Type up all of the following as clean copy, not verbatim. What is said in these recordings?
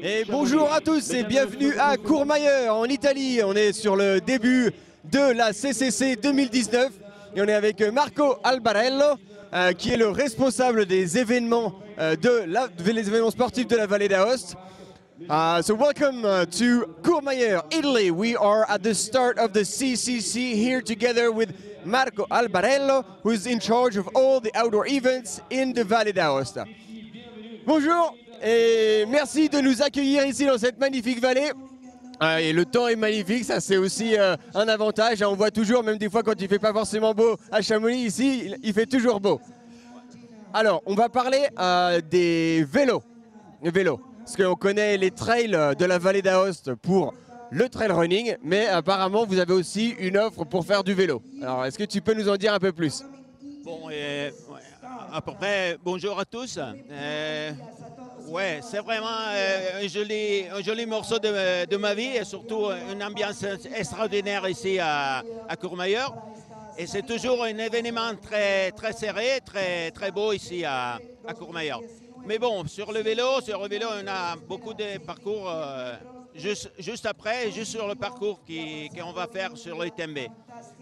Et bonjour à tous et bienvenue à Courmayeur en Italie. On est sur le début de la CCC 2019 et on est avec Marco Albarello qui est le responsable des événements, des événements sportifs de la Vallée d'Aoste. So welcome to Courmayeur, Italy. We are at the start of the CCC here together with Marco Albarello, who is in charge of all the outdoor events in the Vallée d'Aoste. Bonjour et merci de nous accueillir ici dans cette magnifique vallée. Et le temps est magnifique, ça c'est aussi un avantage. On voit toujours, même des fois quand il ne fait pas forcément beau à Chamonix, ici il fait toujours beau. Alors, on va parler des vélos. Parce qu'on connaît les trails de la Vallée d'Aoste pour le trail running, mais apparemment vous avez aussi une offre pour faire du vélo. Alors, est-ce que tu peux nous en dire un peu plus? Bon, à peu près, bonjour à tous. Ouais, c'est vraiment un joli morceau de ma vie et surtout une ambiance extraordinaire ici à Courmayeur. Et c'est toujours un événement très serré, très beau ici à Courmayeur. Mais bon, sur le vélo, on a beaucoup de parcours juste après, juste sur le parcours qu'on va faire sur le TMB.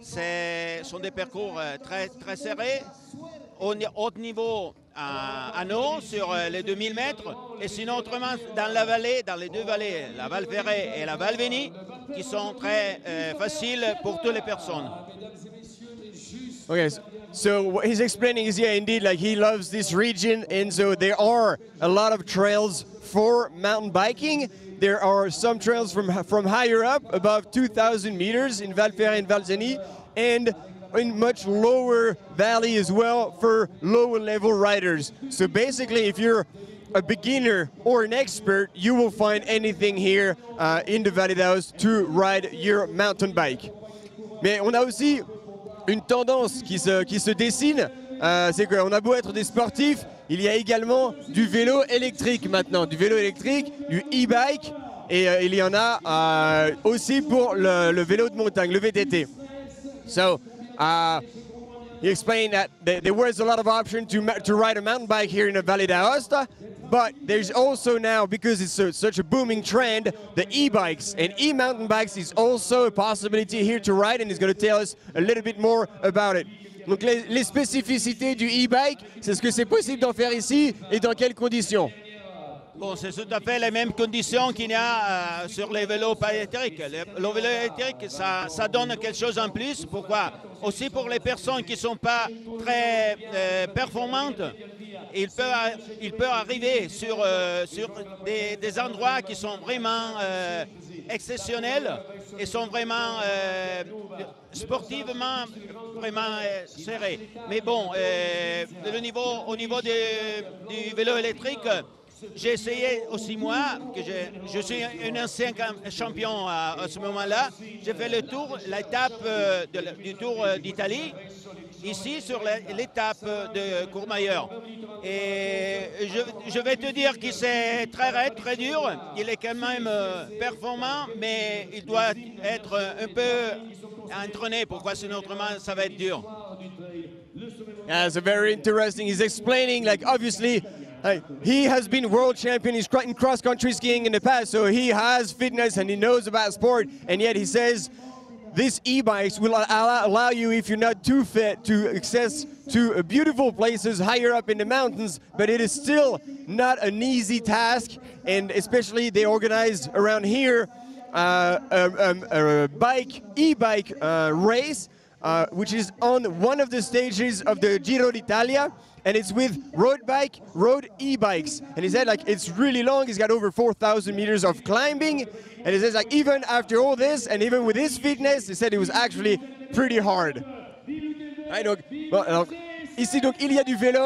Ce sont des parcours très serrés, au haut niveau à eau sur les 2000 mètres, et sinon autrement dans la vallée, dans les deux vallées, la Val Ferret et la Val Veni, qui sont très faciles pour toutes les personnes. Okay, so what he's explaining is, yeah, indeed, like he loves this region, and so there are a lot of trails for mountain biking. There are some trails from higher up, above 2,000 meters in Val Ferret and Val Zeni, and in much lower valley as well for lower level riders. So basically, if you're a beginner or an expert, you will find anything here in the Vallée d'Aoste to ride your mountain bike. Mais on a aussi une tendance qui se dessine, c'est qu'on a beau être des sportifs, il y a également du vélo électrique maintenant, du vélo électrique, du e-bike, et il y en a aussi pour le vélo de montagne, le VTT. So, he explained that there was a lot of option to ride a mountain bike here in the Vallée d'Aoste, but there's also now, because it's such a booming trend, the e-bikes and e-mountain bikes is also a possibility here to ride, and he's going to tell us a little bit more about it. Donc les spécificités du e-bike, c'est ce que c'est possible d'en faire ici et dans quelles conditions? Bon, c'est tout à fait les mêmes conditions qu'il y a sur les vélos pas électriques. Le vélo électrique, ça donne quelque chose en plus. Pourquoi? Aussi pour les personnes qui ne sont pas très performantes, il peut arriver sur des endroits qui sont vraiment exceptionnels et sont vraiment sportivement vraiment serrés. Mais bon, au niveau du vélo électrique, j'ai essayé aussi moi, que je suis un ancien champion à ce moment-là. J'ai fait l'étape du Tour d'Italie, ici sur l'étape de Courmayeur. Et je vais te dire que c'est très raide, très dur. Il est quand même performant, mais il doit être un peu entraîné. Pourquoi sinon autrement ça va être dur. Yeah, so very interesting. He's explaining, like, obviously, he has been world champion in cross-country skiing in the past, so he has fitness and he knows about sport, and yet he says these e-bikes will allow you, if you're not too fit, to access to beautiful places higher up in the mountains, but it is still not an easy task, and especially they organized around here a e-bike race, which is on one of the stages of the Giro d'Italia, and it's with road e-bikes. And he said, like, it's really long. He's got over 4,000 meters of climbing. And he says, like, even after all this, and even with his fitness, he said it was actually pretty hard. Ouais, donc, bon, alors, ici, donc, il y a du vélo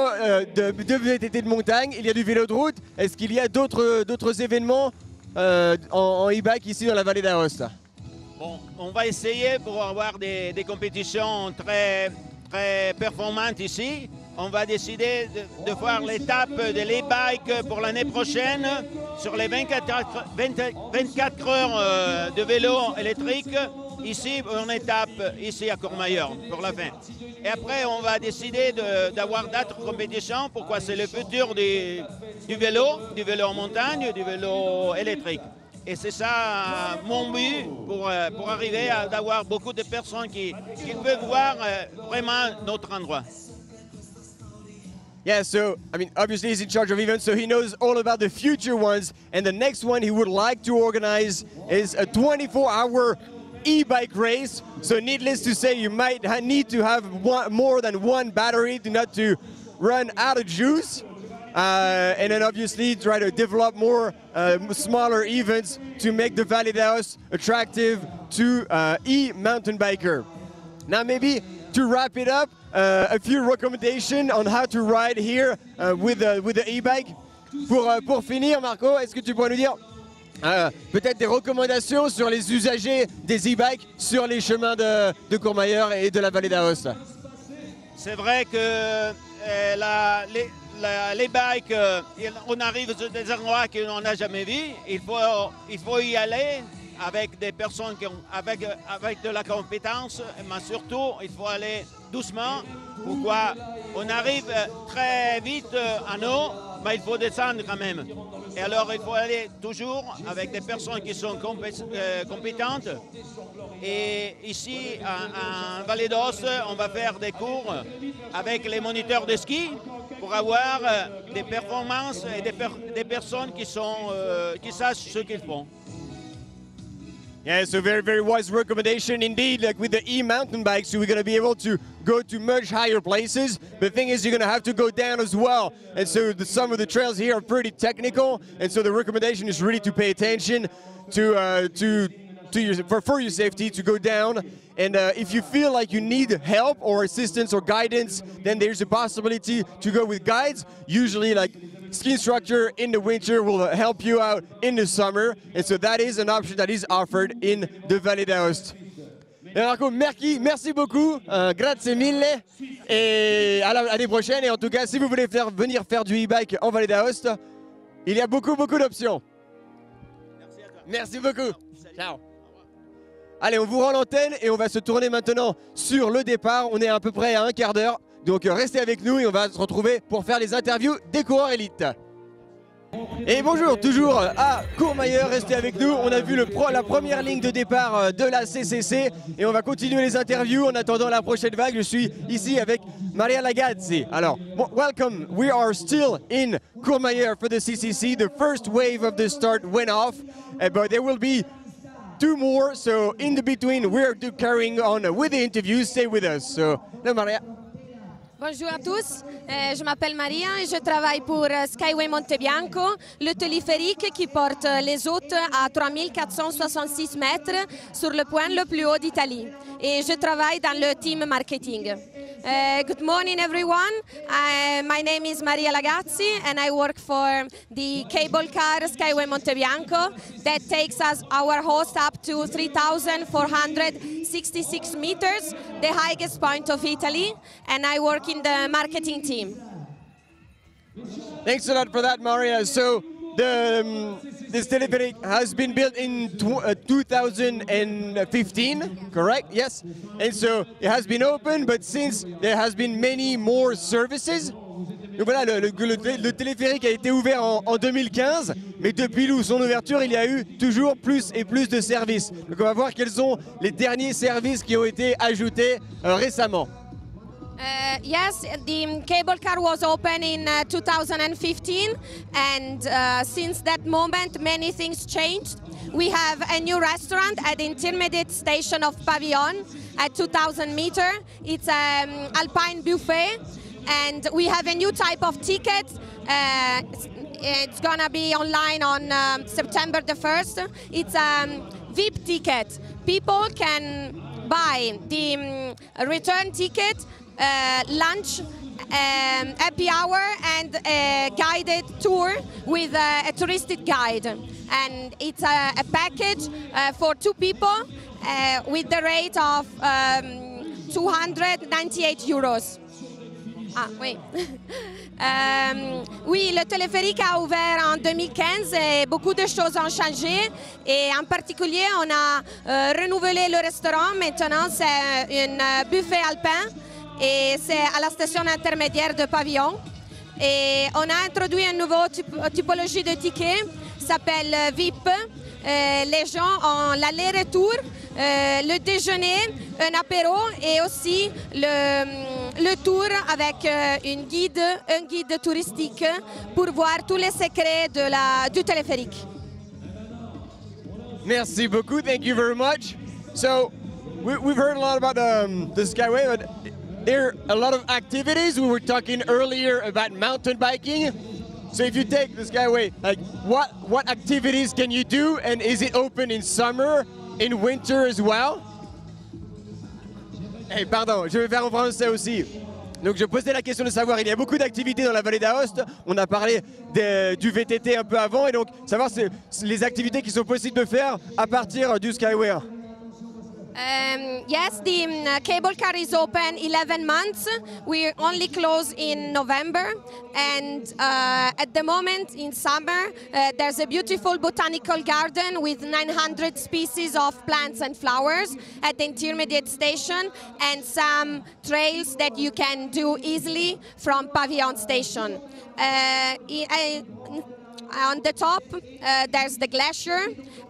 de VTT de montagne, il y a du vélo de route. Est-ce qu'il y a d'autres événements en e-bike ici dans la Vallée d'Aoste? Bon, on va essayer pour avoir des compétitions très performantes ici. On va décider de faire l'étape de l'e-bike pour l'année prochaine sur les 24 heures de vélo électrique ici, en étape ici à Courmayeur pour la fin. Et après, on va décider d'avoir d'autres compétitions. Pourquoi? C'est le futur du vélo en montagne, du vélo électrique. Et c'est ça mon but pour arriver à avoir beaucoup de personnes qui peuvent voir vraiment notre endroit. Yeah, so, I mean, obviously he's in charge of events, so he knows all about the future ones. And the next one he would like to organize is a 24-hour e-bike race. So needless to say, you might need to have more than one battery not to run out of juice. And then obviously try to develop more smaller events to make the Valley d'Aoste attractive to e-mountain biker. Now maybe to wrap it up, a few recommendations on how to ride here with the e-bike. Pour finir, Marco, est-ce que tu pourrais nous dire peut-être des recommandations sur les usagers des e-bikes sur les chemins de Courmayeur et de la Vallée d'Aoste? C'est vrai que les bikes, on arrive sur des endroits qu'on n'a jamais vus. Il faut y aller avec des personnes avec de la compétence, mais surtout, il faut aller doucement. Pourquoi? On arrive très vite en haut, mais il faut descendre quand même. Et alors, il faut aller toujours avec des personnes qui sont compétentes. Et ici, en Vallée d'Aoste, on va faire des cours avec les moniteurs de ski pour avoir des performances et des personnes qui sachent ce qu'ils font. Yeah, so very, very wise recommendation indeed. Like with the e-mountain bikes, we're going to be able to go to much higher places. The thing is, you're going to have to go down as well. And so some of the trails here are pretty technical. And so the recommendation is really to pay attention for your safety, to go down. And if you feel like you need help or assistance or guidance, then there's a possibility to go with guides. Usually, like ski instructor in the winter will help you out in the summer. And so that is an option that is offered in the Vallée d'Aoste. Et Marco, merci beaucoup, grazie mille, et à l'année prochaine. Et en tout cas, si vous voulez venir faire du e-bike en Vallée d'Aoste, il y a beaucoup d'options. Merci beaucoup. Ciao. Allez, on vous rend l'antenne et on va se tourner maintenant sur le départ. On est à peu près à un quart d'heure, donc restez avec nous et on va se retrouver pour faire les interviews des coureurs élites. Et bonjour, toujours à Courmayeur, restez avec nous. On a vu la première ligne de départ de la CCC et on va continuer les interviews en attendant la prochaine vague. Je suis ici avec Maria Lagazzi. Alors, welcome. We are still in Courmayeur for the CCC. The first wave of the start went off, but there will be two more. So in the between, we're carrying on with the interviews. Stay with us. So, Maria. Bonjour à tous, je m'appelle Maria et je travaille pour Skyway Montebianco, le téléphérique qui porte les hôtes à 3466 mètres sur le point le plus haut d'Italie. Et je travaille dans le team marketing. Good morning everyone, my name is Maria Lagazzi and I work for the cable car Skyway Montebianco that takes our host up to 3,466 meters, the highest point of Italy, and I work in the marketing team. Thanks a lot for that, Maria. So this telepheric has been built in 2015, correct? Yes. And so it has been open, but since there has been many more services. Donc voilà, le téléphérique a été ouvert en 2015, mais depuis son ouverture, il y a eu toujours plus et plus de services. Donc on va voir quels sont les derniers services qui ont été ajoutés récemment. Yes, the cable car was open in 2015 and since that moment many things changed. We have a new restaurant at the intermediate station of Pavillon at 2,000 meters. It's an Alpine buffet and we have a new type of ticket. It's gonna be online on September the 1st. It's a VIP ticket. People can buy the return ticket, lunch, happy hour and a guided tour with a touristic guide. And it's a package for two people with the rate of 298 euros. Ah oui. Oui, le téléphérique a ouvert en 2015 et beaucoup de choses ont changé. Et en particulier, on a renouvelé le restaurant. Maintenant, c'est un buffet alpin et c'est à la station intermédiaire de Pavillon. Et on a introduit une nouvelle typologie de tickets, s'appelle VIP. Les gens ont l'aller-retour, le déjeuner, un apéro et aussi le tour avec un guide touristique pour voir tous les secrets du téléphérique. Merci beaucoup. Thank you very much. So we've heard a lot about the Skyway, but there are a lot of activities. We were talking earlier about mountain biking. So if you take the Skyway, like what activities can you do, and is it open in summer, in winter as well? Hey, pardon, je vais faire en français aussi. Donc je posais la question de savoir, il y a beaucoup d'activités dans la vallée d'Aoste, on a parlé du VTT un peu avant, et donc savoir les activités qui sont possibles de faire à partir du Skyway. Yes, the cable car is open 11 months. We only close in November, and at the moment in summer there's a beautiful botanical garden with 900 species of plants and flowers at the intermediate station, and some trails that you can do easily from Pavillon Station. On the top, there's the glacier,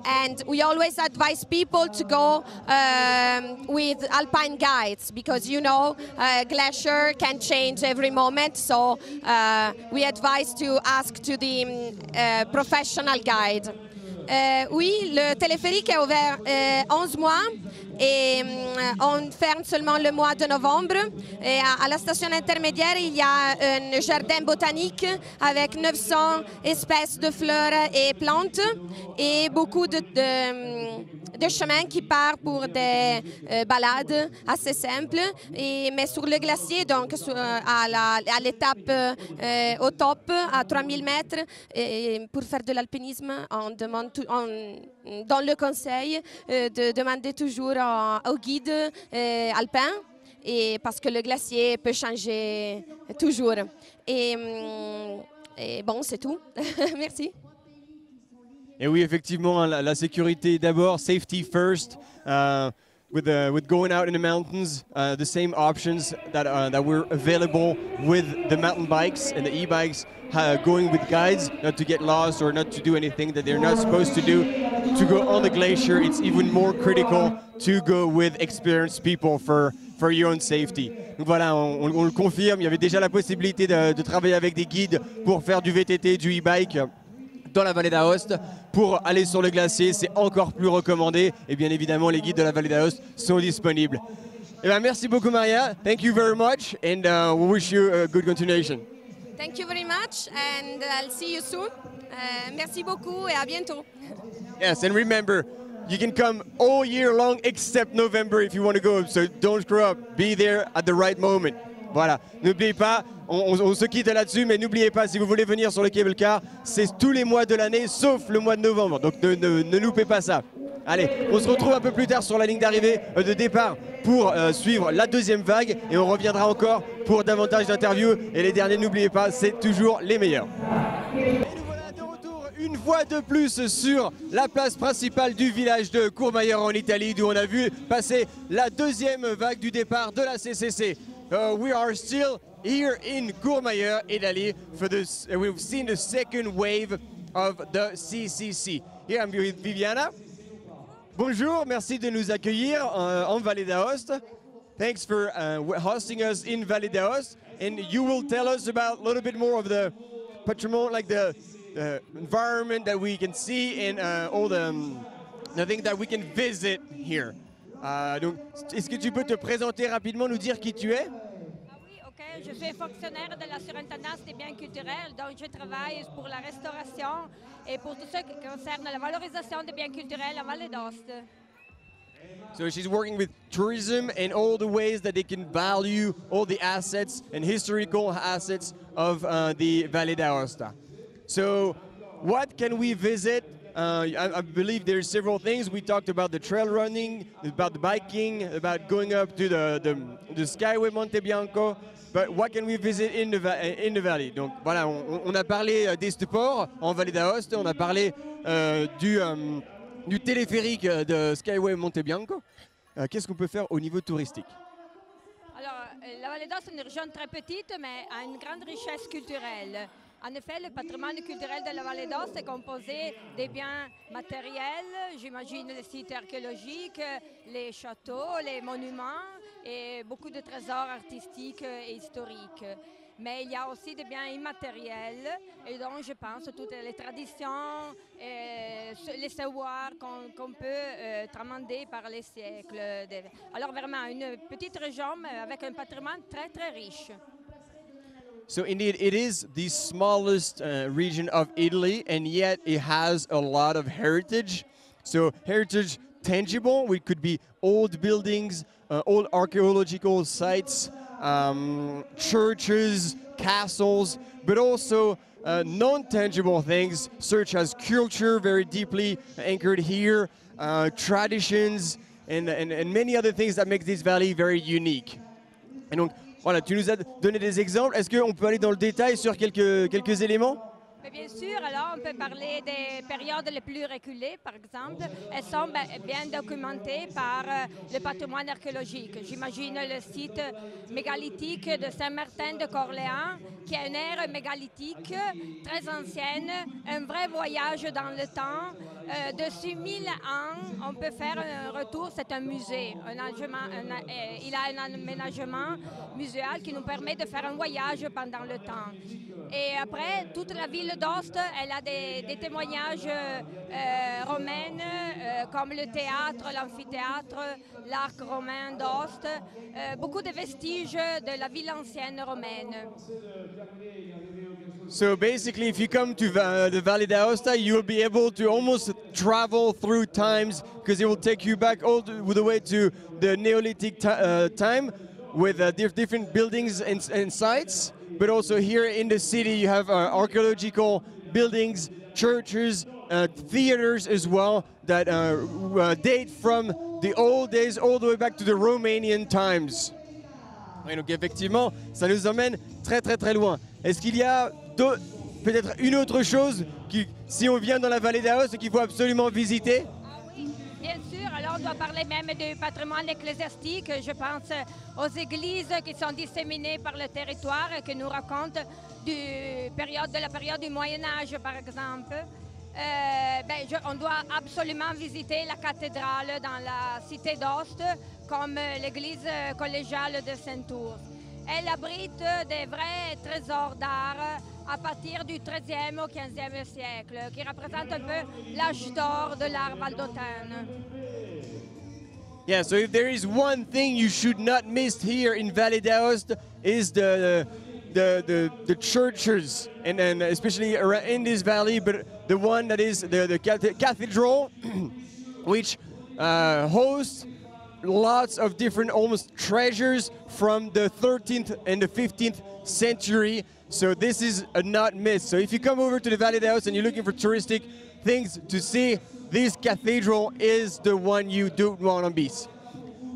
and we always advise people to go with alpine guides because, you know, glacier can change every moment, so we advise to ask to the professional guide. Oui, le téléphérique est ouvert 11 mois et on ferme seulement le mois de novembre. Et à la station intermédiaire, il y a un jardin botanique avec 900 espèces de fleurs et plantes et beaucoup de chemins qui partent pour des balades assez simples. Mais sur le glacier, donc à l'étape au top, à 3000 mètres, pour faire de l'alpinisme, on demande dans le conseil de demander toujours au guide alpin, et parce que le glacier peut changer toujours. Et bon, c'est tout. Merci. Et oui, effectivement, la sécurité d'abord, safety first. With going out in the mountains, the same options that were available with the mountain bikes and the e-bikes, going with guides, not to get lost or not to do anything that they're not supposed to do. To go on the glacier, it's even more critical to go with experienced people for your own safety. Donc voilà, on le confirme, il y avait déjà la possibilité de travailler avec des guides pour faire du VTT, du e-bike dans la vallée d'Aoste. Pour aller sur le glacier, c'est encore plus recommandé. Et bien évidemment, les guides de la vallée d'Aoste sont disponibles. Eh bien, merci beaucoup, Maria. Thank you very much, and we wish you a good continuation. Thank you very much, and I'll see you soon. Merci beaucoup et à bientôt. Yes, and remember, you can come all year long except November if you want to go. So don't screw up. Be there at the right moment. Voilà, n'oubliez pas, on se quitte là-dessus, mais n'oubliez pas, si vous voulez venir sur le cable car, c'est tous les mois de l'année, sauf le mois de novembre. Donc ne loupez pas ça. Allez, on se retrouve un peu plus tard sur la ligne d'arrivée, de départ, pour suivre la deuxième vague. Et on reviendra encore pour davantage d'interviews. Et les derniers, n'oubliez pas, c'est toujours les meilleurs. Et nous voilà de retour une fois de plus sur la place principale du village de Courmayeur en Italie, d'où on a vu passer la deuxième vague du départ de la CCC. We are still here in Courmayeur, Italy, for this. We've seen the second wave of the CCC. Here I'm with Viviana. Bonjour, merci de nous accueillir en Vallée d'Aoste. Thanks for hosting us in Vallée d'Aoste, and you will tell us about a little bit more of the patrimoine, like the environment that we can see and all the things that we can visit here. Donc, est-ce que tu peux te présenter rapidement, nous dire qui tu es? Oui, ok. Je suis fonctionnaire de la surintendance des biens culturels, donc je travaille pour la restauration et pour tout ce qui concerne la valorisation des biens culturels en Vallée d'Aoste. So she's working with tourism and all the ways that they can value all the assets and historical assets of the Vallée d'Aosta. So what can we visit? I believe there's several things. We talked about the trail running, about the biking, about going up to the Skyway Monte Bianco. But what can we visit in the valley? Donc voilà, on a parlé des sports en Vallée d'Aoste, on a parlé du téléphérique de Skyway Monte Bianco. Qu'est-ce qu'on peut faire au niveau touristique? Alors, la Valle d'Aoste est une région très petite, mais a une grande richesse culturelle. En effet, le patrimoine culturel de la Vallée d'Aoste est composé des biens matériels, j'imagine les sites archéologiques, les châteaux, les monuments et beaucoup de trésors artistiques et historiques. Mais il y a aussi des biens immatériels et donc je pense toutes les traditions, les savoirs qu'on peut tramander par les siècles. Alors vraiment une petite région mais avec un patrimoine très très riche. So indeed, it is the smallest region of Italy, and yet it has a lot of heritage. So heritage tangible, which could be old buildings, old archaeological sites, churches, castles, but also non-tangible things such as culture, very deeply anchored here, traditions, and many other things that make this valley very unique. Et donc, voilà, tu nous as donné des exemples. Est-ce qu'on peut aller dans le détail sur quelques éléments? Mais bien sûr, alors on peut parler des périodes les plus reculées, par exemple. Elles sont bien documentées par le patrimoine archéologique. J'imagine le site mégalithique de Saint-Martin de Corléans, qui est une ère mégalithique très ancienne, un vrai voyage dans le temps. De 6000 ans, on peut faire un retour, c'est un musée. Il a un aménagement muséal qui nous permet de faire un voyage pendant le temps. Et après, toute la ville d'Aoste, elle a des témoignages romains, comme le théâtre, l'amphithéâtre, l'arc romain d'Aoste, beaucoup de vestiges de la ville ancienne romaine. So basically, if you come to the Valley d'Aosta, you will be able to almost travel through times because it will take you back all the way to the Neolithic time with different buildings and sites. But also here in the city, you have archaeological buildings, churches, theaters as well that date from the old days all the way back to the Romanian times. Et donc effectivement, ça nous emmène très très très loin. Est-ce qu'il y a peut-être une autre chose qui, si on vient dans la vallée d'Aoste, qu'il faut absolument visiter? Oui, bien sûr. Alors on doit parler même du patrimoine ecclésiastique. Je pense aux églises qui sont disséminées par le territoire et qui nous racontent de la période du Moyen-Âge, par exemple. On doit absolument visiter la cathédrale dans la cité d'Aoste, comme l'église collégiale de Saint-Ours. Elle abrite des vrais trésors d'art à partir du XIIIe au XVe siècle, qui représentent un peu l'âge d'or de l'art valdôtain. Yeah, so if there is one thing you should not miss here in Valley d'Aoste is the churches, and especially in this valley, but the one that is the cathedral, which hosts lots of different almost treasures from the 13th and the 15th century. So this is a not miss. So if you come over to the Valley d'Aoste and you're looking for touristic things to see, this cathedral is the one you don't want to miss.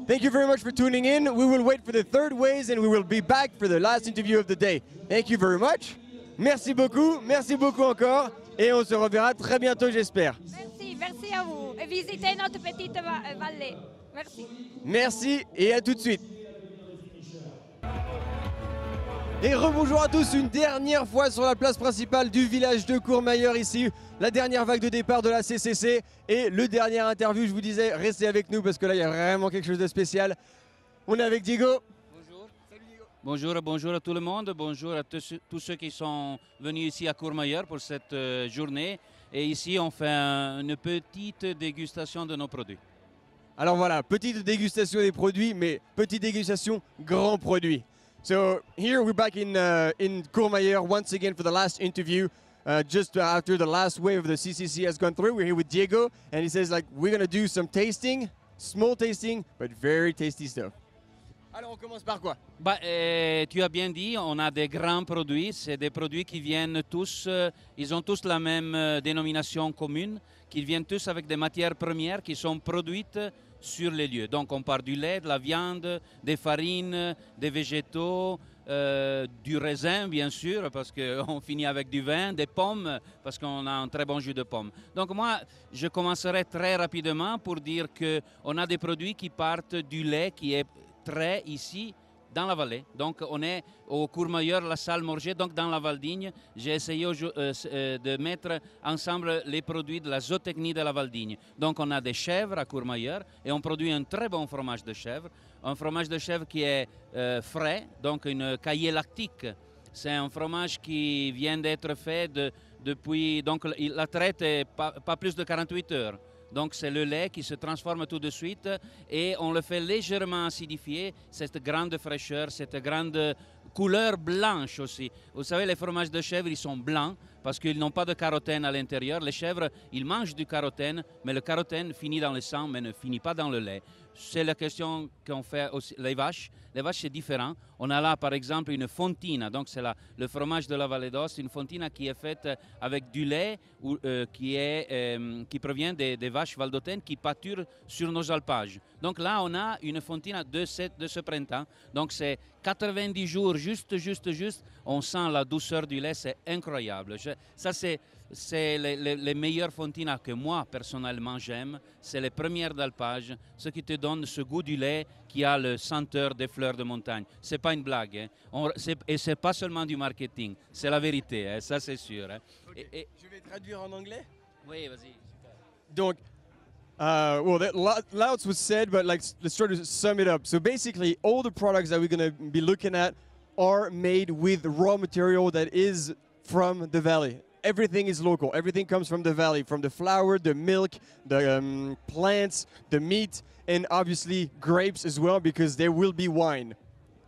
Thank you very much for tuning in. We will wait for the third ways and we will be back for the last interview of the day. Thank you very much. Merci beaucoup encore. Et on se reverra très bientôt, j'espère. Merci à vous. Et visitez notre petite vallée. Merci. Merci et à tout de suite. Et rebonjour à tous une dernière fois sur la place principale du village de Courmayeur ici. La dernière vague de départ de la CCC et le dernier interview. Je vous disais, restez avec nous parce que là, il y a vraiment quelque chose de spécial. On est avec Diego. Bonjour. Salut Diego. Bonjour à tout le monde. Bonjour à tous ceux qui sont venus ici à Courmayeur pour cette journée. Et ici, on fait une petite dégustation de nos produits. Alors voilà, petite dégustation des produits, mais petite dégustation grand produit. So here we're back in Courmayeur once again for the last interview. Just after the last wave of the CCC has gone through, we're here with Diego, and he says like we're gonna do some tasting, small tasting, but very tasty stuff. Alors on commence par quoi? Tu as bien dit, on a des grands produits. C'est des produits qui viennent tous, ils ont tous la même dénomination commune, qui viennent tous avec des matières premières qui sont produites sur les lieux. Donc on part du lait, de la viande, des farines, des végétaux, du raisin bien sûr, parce qu'on finit avec du vin, des pommes, parce qu'on a un très bon jus de pommes. Donc moi, je commencerai très rapidement pour dire qu'on a des produits qui partent du lait qui est trait ici dans la vallée. Donc on est au Courmayeur, la salle Morget, donc dans la Valdigne. J'ai essayé de mettre ensemble les produits de la zootechnie de la Valdigne. Donc on a des chèvres à Courmayeur et on produit un très bon fromage de chèvre. Un fromage de chèvre qui est frais, donc une caillée lactique. C'est un fromage qui vient d'être fait depuis, donc la traite est pas plus de 48 heures. Donc c'est le lait qui se transforme tout de suite et on le fait légèrement acidifier, cette grande fraîcheur, cette grande couleur blanche aussi. Vous savez, les fromages de chèvre, ils sont blancs parce qu'ils n'ont pas de carotène à l'intérieur. Les chèvres, ils mangent du carotène, mais le carotène finit dans le sang, mais ne finit pas dans le lait. C'est la question qu'on fait aussi les vaches. Les vaches, c'est différent. On a là, par exemple, une fontina. Donc, c'est le fromage de la Vallée d'Aoste, une fontina qui est faite avec du lait qui provient des vaches valdôtaines qui pâturent sur nos alpages. Donc là, on a une fontina de ce printemps. Donc, c'est 90 jours, juste. On sent la douceur du lait, c'est incroyable. Ça, c'est les meilleures fontinas que moi, personnellement, j'aime. C'est les premières d'alpage, ce qui te donne ce goût du lait qui a le senteur des fleurs de montagne. Ce n'est pas une blague. Hein. Et ce n'est pas seulement du marketing. C'est la vérité, hein. Ça c'est sûr. Hein. Okay. Je vais traduire en anglais. Oui, vas-y. Donc, lots was said, but let's try to sum it up. So basically, all the products that we're going to be looking at are made with raw material that is from the valley. Everything is local. Everything comes from the valley, from the flour, the milk, the plants, the meat, and obviously grapes as well, because there will be wine.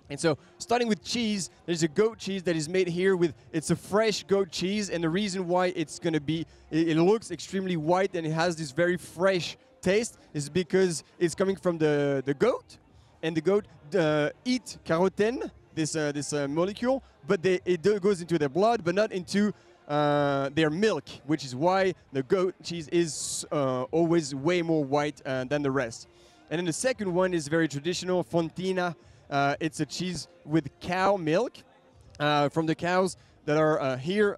And so, starting with cheese, there's a goat cheese that is made here it's a fresh goat cheese, and the reason why it's going to be, it looks extremely white and it has this very fresh taste is because it's coming from the goat, and the goat eat carotene, this molecule, but it goes into their blood, but not into their milk, which is why the goat cheese is always way more white than the rest. And then the second one is very traditional, fontina. It's a cheese with cow milk from the cows that are here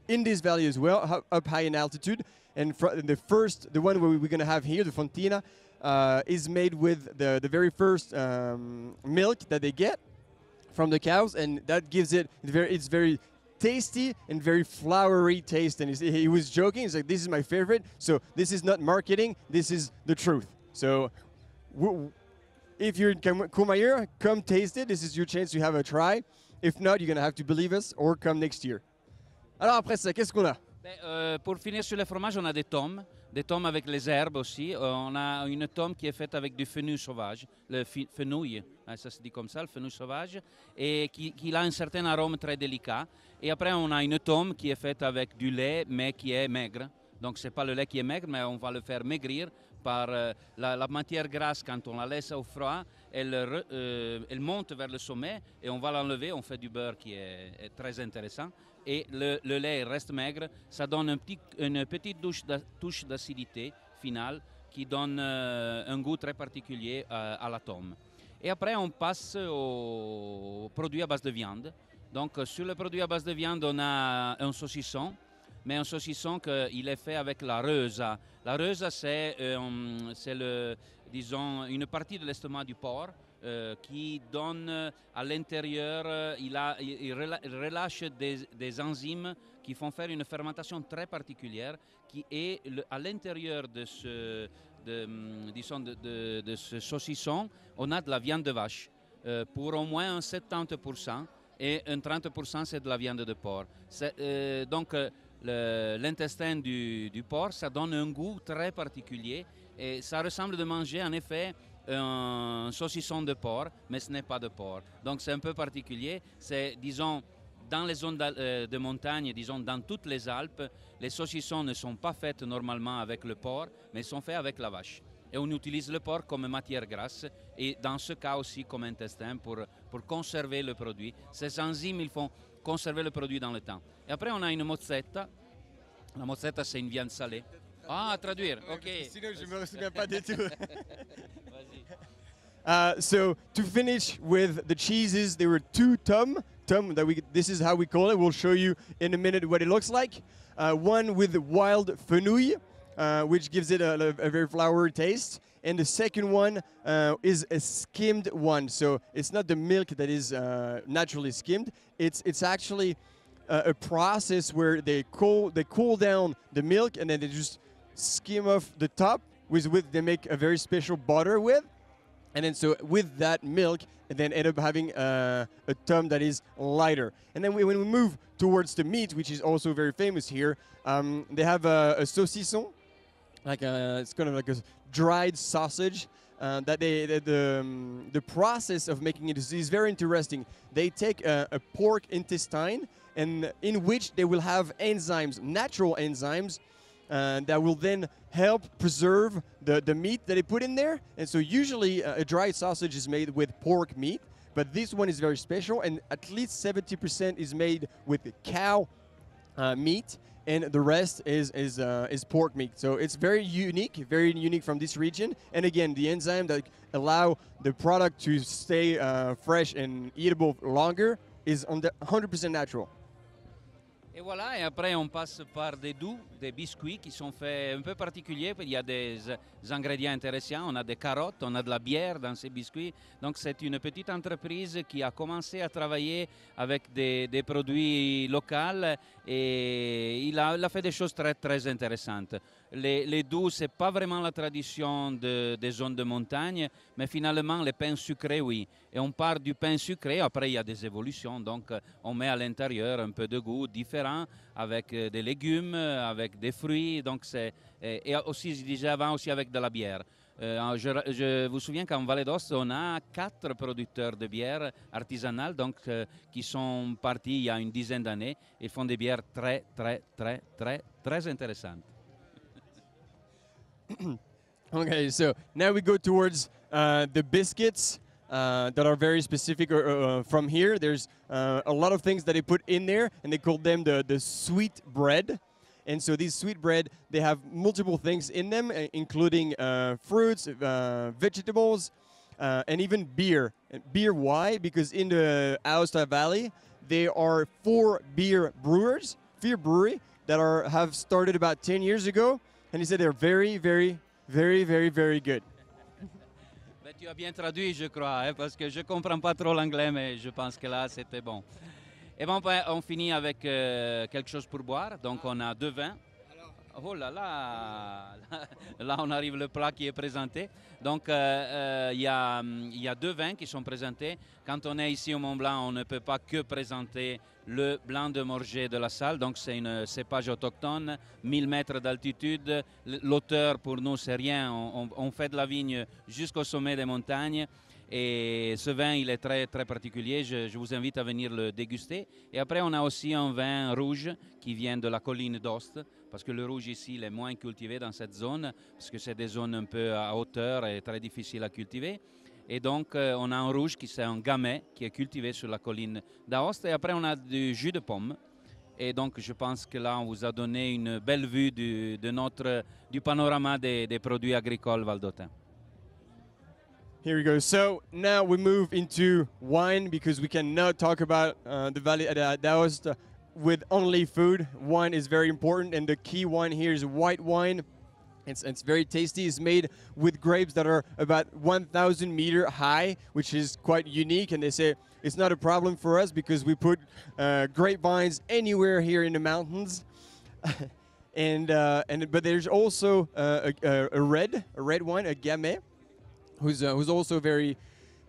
in this valley as well, up high in altitude. And the one we're going to have here, the fontina, is made with the very first milk that they get from the cows, and that gives it's very tasty and very flowery taste. And he was joking. He's like, "This is my favorite." So this is not marketing. This is the truth. So if you're in Courmayeur, come taste it. This is your chance to have a try. If not, you're going to have to believe us or come next year. Alors après ça, qu'est-ce qu'on a? Pour finir sur le fromage, on a des tomes avec les herbes aussi. On a une tome qui est faite avec du fenouil sauvage, le fenouil, ça se dit comme ça, le fenouil sauvage, et qui a un certain arôme très délicat. Et après, on a une tome qui est faite avec du lait, mais qui est maigre. Donc, ce n'est pas le lait qui est maigre, mais on va le faire maigrir par la matière grasse. Quand on la laisse au froid, elle monte vers le sommet et on va l'enlever. On fait du beurre qui est très intéressant. Et le lait reste maigre. Ça donne une petite touche d'acidité finale qui donne un goût très particulier à la tome. Et après, on passe aux produits à base de viande. Donc, sur le produit à base de viande, on a un saucisson. Mais un saucisson qu'il est fait avec la reusa. La reusa, c'est disons, une partie de l'estomac du porc qui donne à l'intérieur, il relâche des enzymes qui font faire une fermentation très particulière qui est à l'intérieur de ce saucisson, on a de la viande de vache pour au moins un 70% et un 30% c'est de la viande de porc. Donc, l'intestin du porc, ça donne un goût très particulier et ça ressemble de manger en effet un saucisson de porc, mais ce n'est pas de porc. Donc c'est un peu particulier. C'est, disons, dans les zones de montagne, disons dans toutes les Alpes, les saucissons ne sont pas faits normalement avec le porc, mais sont faits avec la vache. Et on utilise le porc comme matière grasse et dans ce cas aussi comme intestin pour conserver le produit. Ces enzymes, ils font conserver le produit dans le temps. Et après, on a une mozzetta. La mozzetta, c'est une viande salée. Ah, à traduire, ok. Sinon, je ne me souviens pas du tout. So, to finish with the cheeses, there were two tum, this is how we call it. We'll show you in a minute what it looks like. One with wild fenouil, which gives it a very flowery taste. and the second one is a skimmed one. So it's not the milk that is naturally skimmed. It's actually a process where they cool down the milk and then they just skim off the top with they make a very special butter with, and then so with that milk and then end up having a tongue that is lighter. And then when we move towards the meat, which is also very famous here, they have a saucisson, like it's kind of like a dried sausage. That the process of making it is very interesting. They take a pork intestine, and in which they will have enzymes, natural enzymes, that will then help preserve the meat that they put in there. And so usually a dried sausage is made with pork meat, but this one is very special, and at least 70% is made with cow meat, and the rest is pork meat. So it's very unique from this region. And again, the enzyme that allow the product to stay fresh and eatable longer is 100% natural. Et voilà, et après on passe par des doux, des biscuits qui sont faits un peu particuliers. Il y a des ingrédients intéressants, on a des carottes, on a de la bière dans ces biscuits. Donc c'est une petite entreprise qui a commencé à travailler avec des produits locaux et il a fait des choses très très intéressantes. Les doux, ce n'est pas vraiment la tradition des zones de montagne, mais finalement les pains sucrés, oui. Et on part du pain sucré, après il y a des évolutions, donc on met à l'intérieur un peu de goût différent avec des légumes, avec des fruits, donc et aussi, je disais avant, aussi avec de la bière. Je vous souviens qu'en Vallée d'Aoste, on a 4 producteurs de bière artisanales donc, qui sont partis il y a une dizaine d'années et font des bières très, très, très, très, très intéressantes. Okay, so now we go towards the biscuits that are very specific from here. There's a lot of things that they put in there, and they call them the sweet bread. And so these sweet bread, they have multiple things in them, including fruits, vegetables, and even beer. And beer, why? Because in the Aosta Valley, there are 4 beer brewery that have started about 10 years ago. And he said they're very, very, very, very, very good. Ben, tu as bien traduit, je crois, hein, parce que je ne comprends pas trop l'anglais, mais je pense que là, c'était bon. Et bon, on finit avec quelque chose pour boire. Donc, on a 2 vins. Oh là là, là on arrive le plat qui est présenté. Donc il y a 2 vins qui sont présentés. Quand on est ici au Mont Blanc, on ne peut pas que présenter le blanc de Morges de la Salle. Donc c'est une cépage autochtone, 1000 mètres d'altitude. L'auteur pour nous c'est rien. On fait de la vigne jusqu'au sommet des montagnes. Et ce vin, il est très, très particulier. Je vous invite à venir le déguster. Et après, on a aussi un vin rouge qui vient de la colline d'Aoste, parce que le rouge ici, il est moins cultivé dans cette zone, parce que c'est des zones un peu à hauteur et très difficiles à cultiver. Et donc, on a un rouge qui c'est un gamay qui est cultivé sur la colline d'Aoste. Et après, on a du jus de pomme. Et donc, je pense que là, on vous a donné une belle vue du panorama des produits agricoles valdôtains. Here we go. So now we move into wine because we cannot talk about the Valley d'Aoste with only food. Wine is very important, and the key wine here is white wine. It's very tasty. It's made with grapes that are about 1,000 meters high, which is quite unique. And they say it's not a problem for us because we put grapevines anywhere here in the mountains. But there's also a red wine, a gamay, who's also very,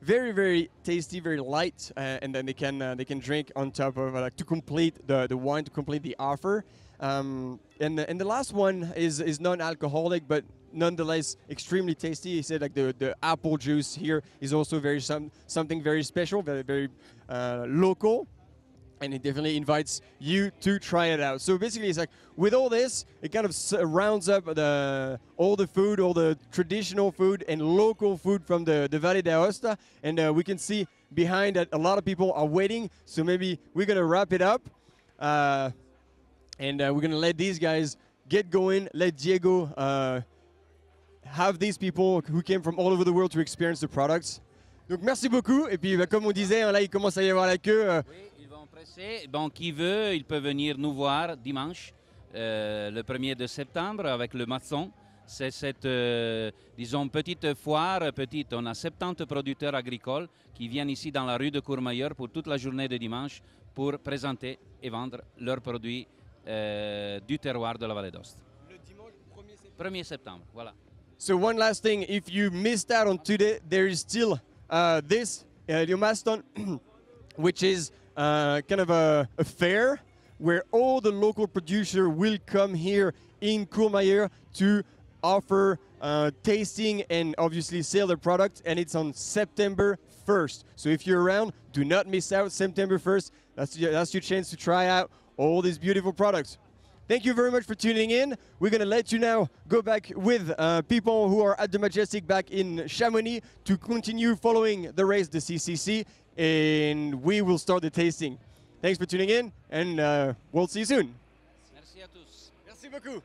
very, very tasty, very light, and then they can drink on top of to complete the wine, to complete the offer. And the last one is non-alcoholic, but nonetheless extremely tasty. He said like the apple juice here is also very something very special, very, very local. And it definitely invites you to try it out. So basically, it's like with all this, it kind of rounds up all the food, all the traditional food and local food from the Valley d'Aosta. And we can see behind that a lot of people are waiting. So maybe we're gonna wrap it up, and we're gonna let these guys get going. Let Diego have these people who came from all over the world to experience the products. Donc merci beaucoup. Et puis comme on disait, là il commence à y avoir la queue. Donc, qui veut, il peut venir nous voir dimanche, le 1er de septembre, avec le maçon. C'est cette, disons, petite foire, on a 70 producteurs agricoles qui viennent ici dans la rue de Courmayeur pour toute la journée de dimanche pour présenter et vendre leurs produits du terroir de la Vallée d'Aoste. Le dimanche 1er septembre, voilà. So one last thing, if you missed out on today, there is still this Liomaston, which is kind of a fair where all the local producers will come here in Courmayeur to offer tasting and obviously sell their products, and it's on September 1st. So if you're around, do not miss out. September 1st, that's your chance to try out all these beautiful products. Thank you very much for tuning in. We're going to let you now go back with people who are at the Majestic back in Chamonix to continue following the race, the CCC, and we will start the tasting. Thanks for tuning in, and we'll see you soon. Merci à tous. Merci beaucoup.